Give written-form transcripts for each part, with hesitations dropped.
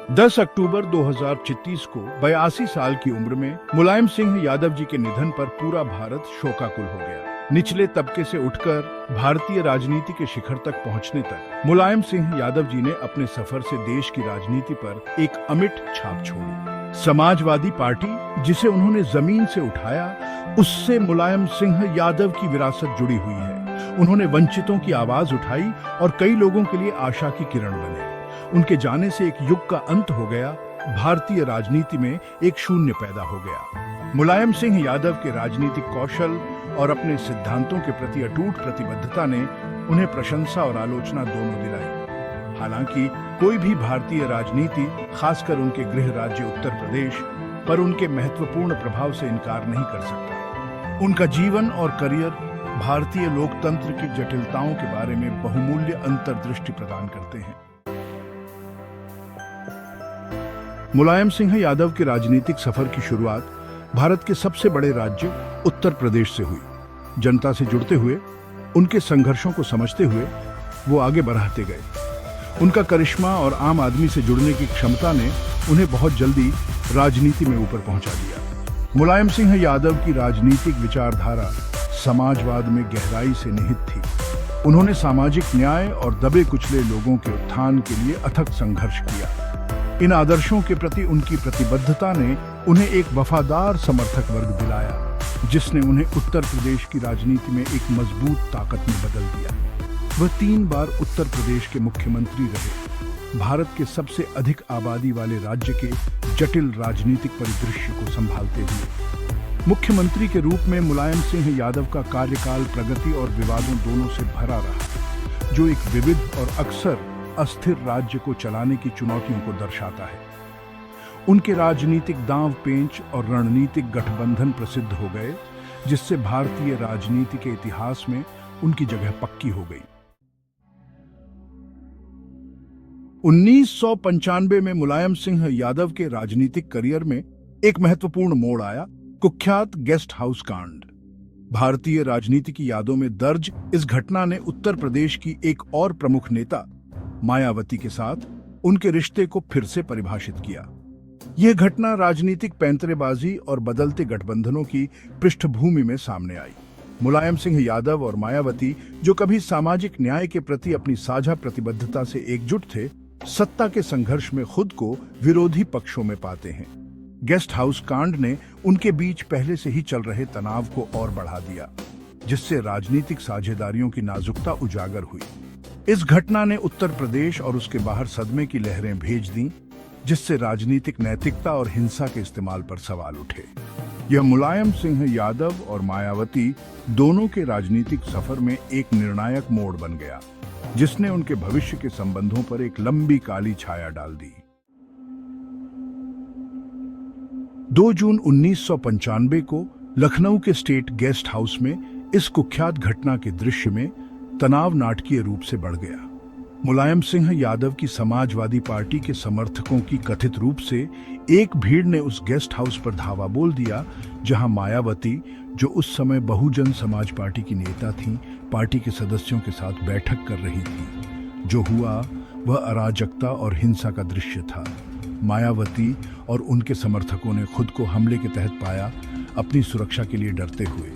10 अक्टूबर 2036 को 82 साल की उम्र में मुलायम सिंह यादव जी के निधन पर पूरा भारत शोकाकुल हो गया। निचले तबके से उठकर भारतीय राजनीति के शिखर तक पहुंचने तक मुलायम सिंह यादव जी ने अपने सफर से देश की राजनीति पर एक अमिट छाप छोड़ी। समाजवादी पार्टी जिसे उन्होंने जमीन से उठाया, उससे मुलायम सिंह यादव की विरासत जुड़ी हुई है। उन्होंने वंचितों की आवाज उठाई और कई लोगों के लिए आशा की किरण बने। उनके जाने से एक युग का अंत हो गया, भारतीय राजनीति में एक शून्य पैदा हो गया। मुलायम सिंह यादव के राजनीतिक कौशल और अपने सिद्धांतों के प्रति अटूट प्रतिबद्धता ने उन्हें प्रशंसा और आलोचना दोनों दिलाई। हालांकि कोई भी भारतीय राजनीति, खासकर उनके गृह राज्य उत्तर प्रदेश पर उनके महत्वपूर्ण प्रभाव से इनकार नहीं कर सकता। उनका जीवन और करियर भारतीय लोकतंत्र की जटिलताओं के बारे में बहुमूल्य अंतर्दृष्टि प्रदान करते हैं। मुलायम सिंह यादव के राजनीतिक सफर की शुरुआत भारत के सबसे बड़े राज्य उत्तर प्रदेश से हुई। जनता से जुड़ते हुए, उनके संघर्षों को समझते हुए वो आगे बढ़ाते गए। उनका करिश्मा और आम आदमी से जुड़ने की क्षमता ने उन्हें बहुत जल्दी राजनीति में ऊपर पहुंचा दिया। मुलायम सिंह यादव की राजनीतिक विचारधारा समाजवाद में गहराई से निहित थी। उन्होंने सामाजिक न्याय और दबे कुचले लोगों के उत्थान के लिए अथक संघर्ष किया। इन आदर्शों के प्रति उनकी प्रतिबद्धता ने उन्हें एक वफादार समर्थक वर्ग दिलाया, जिसने उन्हें उत्तर प्रदेश की राजनीति में एक मजबूत ताकत में बदल दिया। वह 3 बार उत्तर प्रदेश के मुख्यमंत्री रहे। भारत के सबसे अधिक आबादी वाले राज्य के जटिल राजनीतिक परिदृश्य को संभालते हुए मुख्यमंत्री के रूप में मुलायम सिंह यादव का कार्यकाल प्रगति और विवादों दोनों से भरा रहा, जो एक विविध और अक्सर अस्थिर राज्य को चलाने की चुनौतियों को दर्शाता है। उनके राजनीतिक दांव पेंच और रणनीतिक गठबंधन प्रसिद्ध हो गए, जिससे भारतीय राजनीति के इतिहास में उनकी जगह पक्की हो गई। 1995 में मुलायम सिंह यादव के राजनीतिक करियर में एक महत्वपूर्ण मोड़ आया, कुख्यात गेस्ट हाउस कांड। भारतीय राजनीति की यादों में दर्ज इस घटना ने उत्तर प्रदेश की एक और प्रमुख नेता मायावती के साथ उनके रिश्ते को फिर से परिभाषित किया। यह घटना राजनीतिक पैंतरेबाजी और बदलते गठबंधनों की पृष्ठभूमि में सामने आई। मुलायम सिंह यादव और मायावती, जो कभी सामाजिक न्याय के प्रति अपनी साझा प्रतिबद्धता से एकजुट थे, सत्ता के संघर्ष में खुद को विरोधी पक्षों में पाते हैं। गेस्ट हाउस कांड ने उनके बीच पहले से ही चल रहे तनाव को और बढ़ा दिया, जिससे राजनीतिक साझेदारियों की नाजुकता उजागर हुई। इस घटना ने उत्तर प्रदेश और उसके बाहर सदमे की लहरें भेज दी, जिससे राजनीतिक नैतिकता और हिंसा के इस्तेमाल पर सवाल उठे। यह मुलायम सिंह यादव और मायावती दोनों के राजनीतिक सफर में एक निर्णायक मोड़ बन गया, जिसने उनके भविष्य के संबंधों पर एक लंबी काली छाया डाल दी। 2 जून 1995 को लखनऊ के स्टेट गेस्ट हाउस में इस कुख्यात घटना के दृश्य में तनाव नाटकीय रूप से बढ़ गया। मुलायम सिंह यादव की समाजवादी पार्टी के समर्थकों की कथित रूप से एक भीड़ ने उस गेस्ट हाउस पर धावा बोल दिया, जहां मायावती, जो उस समय बहुजन समाज पार्टी की नेता थीं, पार्टी के सदस्यों के साथ बैठक कर रही थी। जो हुआ वह अराजकता और हिंसा का दृश्य था। मायावती और उनके समर्थकों ने खुद को हमले के तहत पाया, अपनी सुरक्षा के लिए डरते हुए।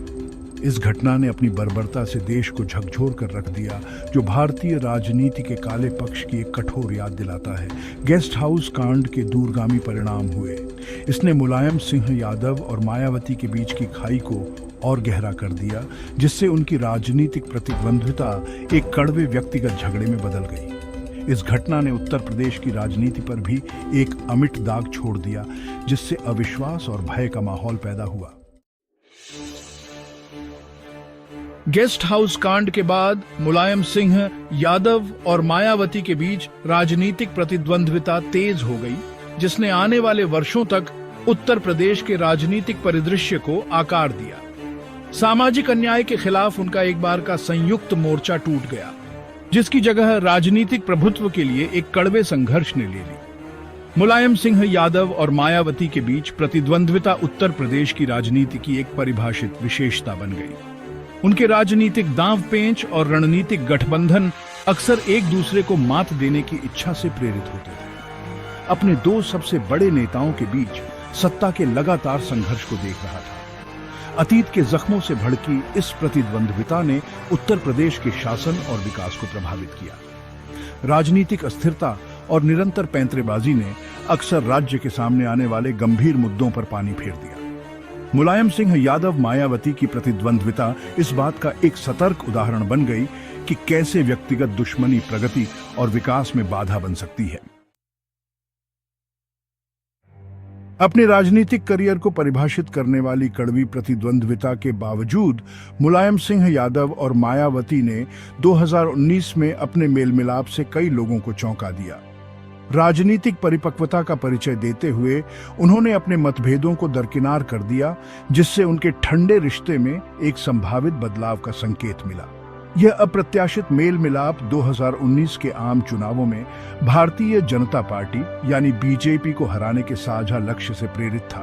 इस घटना ने अपनी बर्बरता से देश को झकझोर कर रख दिया, जो भारतीय राजनीति के काले पक्ष की एक कठोर याद दिलाता है। गेस्ट हाउस कांड के दूरगामी परिणाम हुए। इसने मुलायम सिंह यादव और मायावती के बीच की खाई को और गहरा कर दिया, जिससे उनकी राजनीतिक प्रतिद्वंद्विता एक कड़वे व्यक्तिगत झगड़े में बदल गई। इस घटना ने उत्तर प्रदेश की राजनीति पर भी एक अमिट दाग छोड़ दिया, जिससे अविश्वास और भय का माहौल पैदा हुआ। गेस्ट हाउस कांड के बाद मुलायम सिंह यादव और मायावती के बीच राजनीतिक प्रतिद्वंद्विता तेज हो गई, जिसने आने वाले वर्षों तक उत्तर प्रदेश के राजनीतिक परिदृश्य को आकार दिया। सामाजिक अन्याय के खिलाफ उनका एक बार का संयुक्त मोर्चा टूट गया, जिसकी जगह राजनीतिक प्रभुत्व के लिए एक कड़वे संघर्ष ने ले ली। मुलायम सिंह यादव और मायावती के बीच प्रतिद्वंद्विता उत्तर प्रदेश की राजनीति की एक परिभाषित विशेषता बन गई। उनके राजनीतिक दांव पेंच और रणनीतिक गठबंधन अक्सर एक दूसरे को मात देने की इच्छा से प्रेरित होते थे। अपने दो सबसे बड़े नेताओं के बीच सत्ता के लगातार संघर्ष को देख रहा था। अतीत के जख्मों से भड़की इस प्रतिद्वंद्विता ने उत्तर प्रदेश के शासन और विकास को प्रभावित किया। राजनीतिक अस्थिरता और निरंतर पैंतरेबाजी ने अक्सर राज्य के सामने आने वाले गंभीर मुद्दों पर पानी फेर दिया। मुलायम सिंह यादव मायावती की प्रतिद्वंद्विता इस बात का एक सतर्क उदाहरण बन गई कि कैसे व्यक्तिगत दुश्मनी प्रगति और विकास में बाधा बन सकती है। अपने राजनीतिक करियर को परिभाषित करने वाली कड़वी प्रतिद्वंद्विता के बावजूद मुलायम सिंह यादव और मायावती ने 2019 में अपने मेल मिलाप से कई लोगों को चौंका दिया। राजनीतिक परिपक्वता का परिचय देते हुए उन्होंने अपने मतभेदों को दरकिनार कर दिया, जिससे उनके ठंडे रिश्ते में एक संभावित बदलाव का संकेत मिला। यह अप्रत्याशित मेल मिलाप 2019 के आम चुनावों में भारतीय जनता पार्टी यानी बीजेपी को हराने के साझा लक्ष्य से प्रेरित था।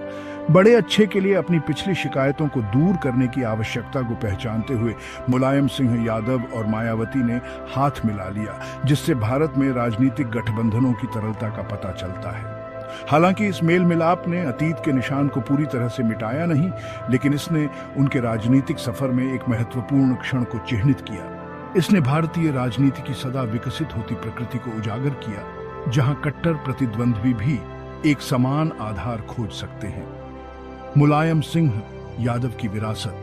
बड़े अच्छे के लिए अपनी पिछली शिकायतों को दूर करने की आवश्यकता को पहचानते हुए मुलायम सिंह यादव और मायावती ने हाथ मिला लिया, जिससे भारत में राजनीतिक गठबंधनों की तरलता का पता चलता है। हालांकि इस मेल मिलाप ने अतीत के निशान को पूरी तरह से मिटाया नहीं, लेकिन इसने उनके राजनीतिक सफर में एक महत्वपूर्ण क्षण को चिह्नित किया। इसने भारतीय राजनीति की सदा विकसित होती प्रकृति को उजागर किया, जहां कट्टर प्रतिद्वंद्वी भी एक समान आधार खोज सकते हैं। मुलायम सिंह यादव की विरासत,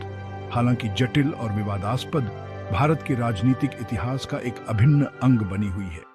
हालांकि जटिल और विवादास्पद, भारत के राजनीतिक इतिहास का एक अभिन्न अंग बनी हुई है।